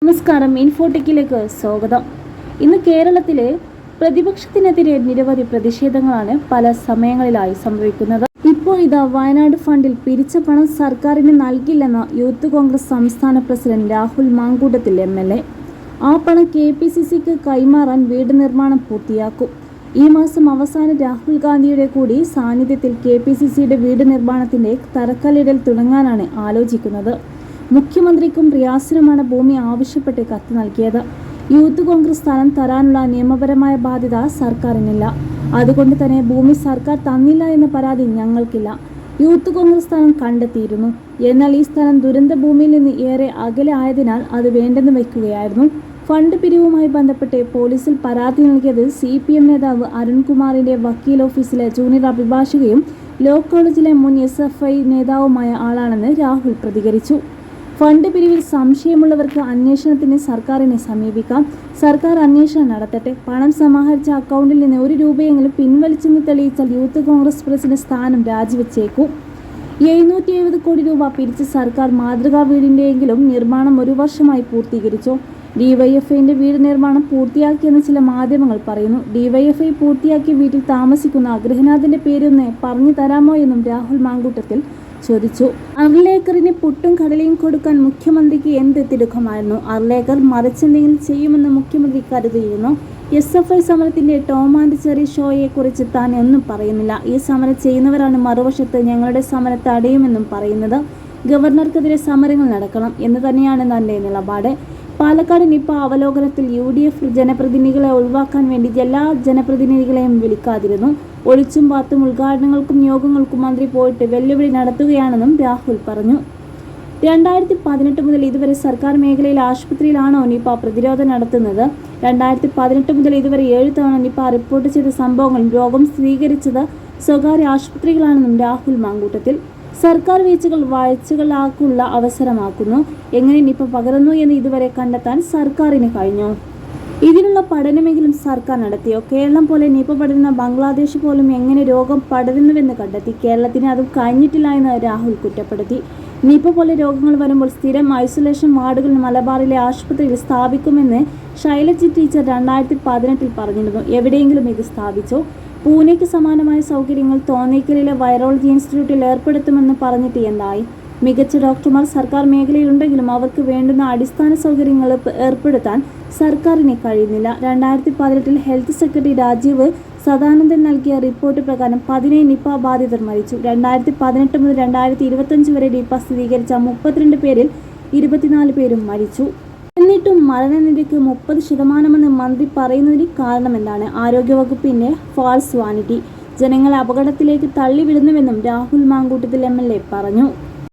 നമസ്കാരം, ഇൻഫോടെക്കിലേക്ക് സ്വാഗതം. ഇന്ന് കേരളത്തിലെ പ്രതിപക്ഷത്തിനെതിരെ നിരവധി പ്രതിഷേധങ്ങളാണ് പല സമയങ്ങളിലായി സംഭവിക്കുന്നത്. ഇപ്പോൾ ഇതാ വയനാട് ഫണ്ടിൽ പിരിച്ച പണം സർക്കാരിന് നൽകില്ലെന്ന യൂത്ത് കോൺഗ്രസ് സംസ്ഥാന പ്രസിഡന്റ് രാഹുൽ മാങ്കൂട്ടത്തിൽ MLA. ആ പണം KPCCക്ക് കൈമാറാൻ വീട് നിർമ്മാണം പൂർത്തിയാക്കും. ഈ മാസം അവസാനം രാഹുൽ ഗാന്ധിയുടെ കൂടി സാന്നിധ്യത്തിൽ KPCCയുടെ വീട് നിർമ്മാണത്തിന്റെ തറക്കല്ലിടൽ തുടങ്ങാനാണ് ആലോചിക്കുന്നത്. മുഖ്യമന്ത്രിക്കും റിയാസിനുമാണ് ഭൂമി ആവശ്യപ്പെട്ട് കത്ത് നൽകിയത്. യൂത്ത് കോൺഗ്രസ് സ്ഥലം തരാനുള്ള നിയമപരമായ ബാധ്യത സർക്കാരിനില്ല. അതുകൊണ്ട് തന്നെ ഭൂമി സർക്കാർ തന്നില്ല എന്ന പരാതി ഞങ്ങൾക്കില്ല. യൂത്ത് കോൺഗ്രസ് സ്ഥലം കണ്ടെത്തിയിരുന്നു. എന്നാൽ ഈ സ്ഥലം ദുരന്ത ഭൂമിയിൽ നിന്ന് ഏറെ അകലെ ആയതിനാൽ അത് വേണ്ടെന്ന് വയ്ക്കുകയായിരുന്നു. ഫണ്ട് പിരിവുമായി ബന്ധപ്പെട്ട് പോലീസിൽ പരാതി നൽകിയത് CPM നേതാവ് അരുൺകുമാറിന്റെ വക്കീൽ ഓഫീസിലെ ജൂനിയർ അഭിഭാഷകയും ലോ കോളേജിലെ മുൻ SFI നേതാവുമായ ആളാണെന്ന് രാഹുൽ പ്രതികരിച്ചു. ഫണ്ട് പിരിവിൽ സംശയമുള്ളവർക്ക് അന്വേഷണത്തിന് സർക്കാരിനെ സമീപിക്കാം. സർക്കാർ അന്വേഷണം നടത്തട്ടെ. പണം സമാഹരിച്ച അക്കൗണ്ടിൽ നിന്ന് 1 രൂപയെങ്കിലും പിൻവലിച്ചെന്ന് തെളിയിച്ചാൽ യൂത്ത് കോൺഗ്രസ് പ്രസിഡന്റ് സ്ഥാനം രാജിവെച്ചേക്കും. 770 കോടി രൂപ പിരിച്ച സർക്കാർ മാതൃകാ വീടിന്റെയെങ്കിലും നിർമ്മാണം 1 വർഷമായി പൂർത്തീകരിച്ചു. DYFIന്റെ വീട് നിർമ്മാണം പൂർത്തിയാക്കിയെന്ന് ചില മാധ്യമങ്ങൾ പറയുന്നു. DYFI പൂർത്തിയാക്കിയ വീട്ടിൽ താമസിക്കുന്ന ഗൃഹനാഥന്റെ പേരൊന്ന് പറഞ്ഞു തരാമോ എന്നും രാഹുൽ മാങ്കൂട്ടത്തിൽ ചോദിച്ചു. അർലേക്കറിന് പുട്ടും കടലയും കൊടുക്കാൻ മുഖ്യമന്ത്രിക്ക് എന്ത് തിടുക്കമായിരുന്നു. അർലേക്കർ മറിച്ചെന്തെങ്കിലും ചെയ്യുമെന്ന് മുഖ്യമന്ത്രി കരുതിയിരുന്നു. SFI സമരത്തിന്റെ ടോം ആൻഡ് ജെറി ഷോയെ കുറിച്ച് താൻ ഒന്നും പറയുന്നില്ല. ഈ സമരം ചെയ്യുന്നവരാണ് മറുവശത്ത് ഞങ്ങളുടെ സമരം തടയുമെന്നും പറയുന്നത്. ഗവർണർക്കെതിരെ സമരങ്ങൾ നടക്കണം എന്ന് തന്നെയാണ് തന്റെ നിലപാട്. പാലക്കാട് നിപ്പ അവലോകനത്തിൽ UDF ജനപ്രതിനിധികളെ ഒഴിവാക്കാൻ വേണ്ടി എല്ലാ ജനപ്രതിനിധികളെയും വിളിക്കാതിരുന്നു. ഒളിച്ചും പാത്തും ഉദ്ഘാടനങ്ങൾക്കും യോഗങ്ങൾക്കും മന്ത്രി പോയിട്ട് വെല്ലുവിളി നടത്തുകയാണെന്നും രാഹുൽ പറഞ്ഞു. 2018 മുതൽ ഇതുവരെ സർക്കാർ മേഖലയിൽ ആശുപത്രിയിലാണോ നിപ്പ പ്രതിരോധം നടത്തുന്നത്? 2018 മുതൽ ഇതുവരെ 7 തവണ നിപ്പ റിപ്പോർട്ട് ചെയ്ത സംഭവങ്ങളും രോഗം സ്ഥിരീകരിച്ചത് സ്വകാര്യ ആശുപത്രികളാണെന്നും രാഹുൽ മാങ്കൂട്ടത്തിൽ. സർക്കാർ വീഴ്ചകൾ വാഴ്ചകളാക്കുള്ള അവസരമാക്കുന്നു. എങ്ങനെ നിപ്പ പകരുന്നു എന്ന് ഇതുവരെ കണ്ടെത്താൻ സർക്കാരിന് കഴിഞ്ഞോ? ഇതിനുള്ള പഠനമെങ്കിലും സർക്കാർ നടത്തിയോ? കേരളം പോലെ നിപ്പ പടരുന്ന ബംഗ്ലാദേശ് പോലും എങ്ങനെ രോഗം പടരുന്നുവെന്ന് കണ്ടെത്തി. കേരളത്തിന് അതും കഴിഞ്ഞിട്ടില്ല എന്ന് രാഹുൽ കുറ്റപ്പെടുത്തി. നിപ്പ പോലെ രോഗങ്ങൾ വരുമ്പോൾ സ്ഥിരം ഐസൊലേഷൻ വാർഡുകൾ മലബാറിലെ ആശുപത്രിയിൽ സ്ഥാപിക്കുമെന്ന് ശൈലജ ടീച്ചർ 2018 പറഞ്ഞിരുന്നു. എവിടെയെങ്കിലും ഇത് സ്ഥാപിച്ചോ? പൂനെക്ക് സമാനമായ സൗകര്യങ്ങൾ തോന്നേക്കലിലെ വൈറോളജി ഇൻസ്റ്റിറ്റ്യൂട്ടിൽ ഏർപ്പെടുത്തുമെന്ന് പറഞ്ഞിട്ട് എന്തായി? മികച്ച ഡോക്ടർമാർ സർക്കാർ മേഖലയിലുണ്ടെങ്കിലും അവർക്ക് വേണ്ടുന്ന അടിസ്ഥാന സൗകര്യങ്ങൾ ഏർപ്പെടുത്താൻ സർക്കാരിന് കഴിയുന്നില്ല. 2018 ഹെൽത്ത് സെക്രട്ടറി രാജീവ് സദാനന്ദൻ നൽകിയ റിപ്പോർട്ട് പ്രകാരം 17 നിപ്പ ബാധിതർ മരിച്ചു. 2018 മുതൽ 2025 വരെ നിപ്പ സ്ഥിരീകരിച്ച 32 പേരിൽ 24 പേരും മരിച്ചു. എന്നിട്ടും മരണനിരക്ക് 30% മന്ത്രി പറയുന്നതിന് കാരണമെന്താണ്? ആരോഗ്യവകുപ്പിന്റെ ഫാൾസ് വാനിറ്റി ജനങ്ങളെ അപകടത്തിലേക്ക് തള്ളിവിടുന്നുവെന്നും രാഹുൽ മാങ്കൂട്ടത്തിൽ MLA പറഞ്ഞു.